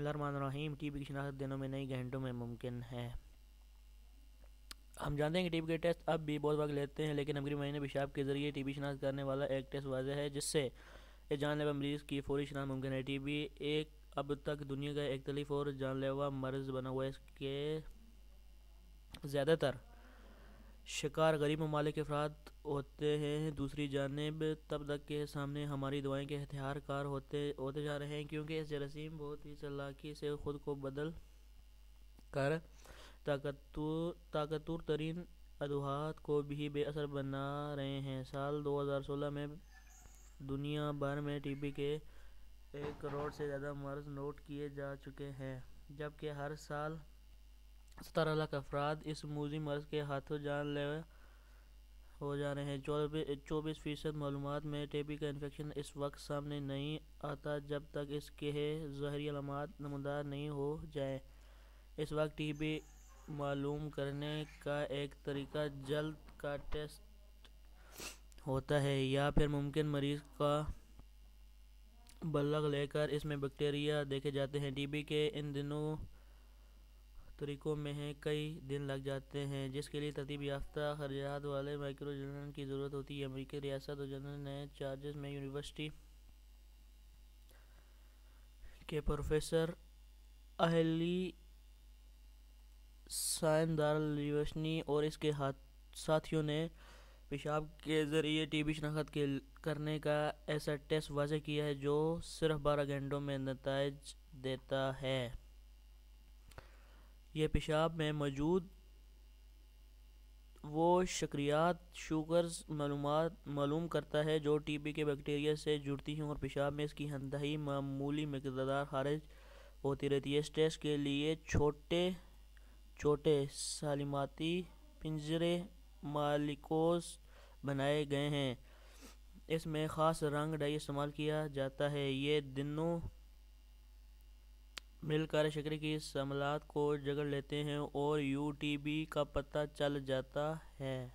الرحمن الرحیم۔ T B کی شناخت دنوں میں نہیں گھنٹوں میں ممکن ہے۔ ہم جانتے ہیں کہ ٹی بی کے ٹیسٹ اب بھی بہت وقت لیتے ہیں، لیکن اگلے مہینے پیشاب کے ذریعے ٹی بی شناخت کرنے والا ایک ٹیسٹ واضح ہے جس سے اس جان لیوا مریض کی فوری شناخت ممکن ہے۔ ٹی بی ایک اب تک دنیا کا ایک تلف اور جان لیوا مرض بنا ہوا ہے۔ اس کے زیادہ تر شکار غریب ممالک کے افراد ہوتے ہیں۔ دوسری جانب طبقے کے سامنے ہماری دعائیں کے ہتھیار کار ہوتے جا رہے ہیں، کیونکہ اس جراثیم بہت ہی چالاکی سے خود کو بدل کر طاقتور ترین ادویات کو بھی بے اثر بنا رہے ہیں۔ سال 2016 میں دنیا بھر میں ٹی بی کے 1 کروڑ سے زیادہ مرض نوٹ کیے جا چکے ہیں، جبکہ ہر سال 17 لاکھ افراد اس موذی مرض کے ہاتھوں جان لیوا ہو جا رہے ہیں۔ 24% معلومات میں ٹی بی کا انفیکشن اس وقت سامنے نہیں آتا جب تک اس کے ظاہری علامات نمودار نہ ہو جائیں۔ اس وقت ٹی بی معلوم کرنے کا ایک طریقہ جلد کا ٹیسٹ ہوتا ہے، یا پھر ممکن مریض کا بلغ لے کر اس میں بیکٹیریا دیکھے جاتے ہیں۔ ٹی بی کے ان دونوں طریقوں میں کئی دن لگ جاتے ہیں، جس کے لیے ترتیب یافتہ خراجات والے مائکروجنریٹر کی ضرورت ہوتی ہے۔ امریکی ریاست جارجیا نے چارلس میں یونیورسٹی کے پروفیسر اہلی سائنسدان لیوشنی اور اس کے ساتھیوں نے پیشاب کے ذریعے ٹی بی شناخت کرنے کا ایسا ٹیسٹ وضع کیا ہے جو صرف 12 گھنٹوں میں نتائج دیتا ہے۔ یہ پیشاب میں موجود وہ شکریات شوگرز معلوم کرتا ہے جو ٹی بی کے بیکٹیریا سے جڑتی ہیں، اور پیشاب میں اس کی انتہائی معمولی مقدار خارج ہوتی رہتی ہے۔ اس ٹیسٹ کے لیے چھوٹے سالماتی پنجرے مالیکولز بنائے گئے ہیں۔ اس میں خاص رنگ ڈائی استعمال کیا جاتا ہے۔ یہ دونوں مل کر شکر کی سلامت کو جکڑ لیتے ہیں اور یوں ٹی بی کا پتہ چل جاتا ہے۔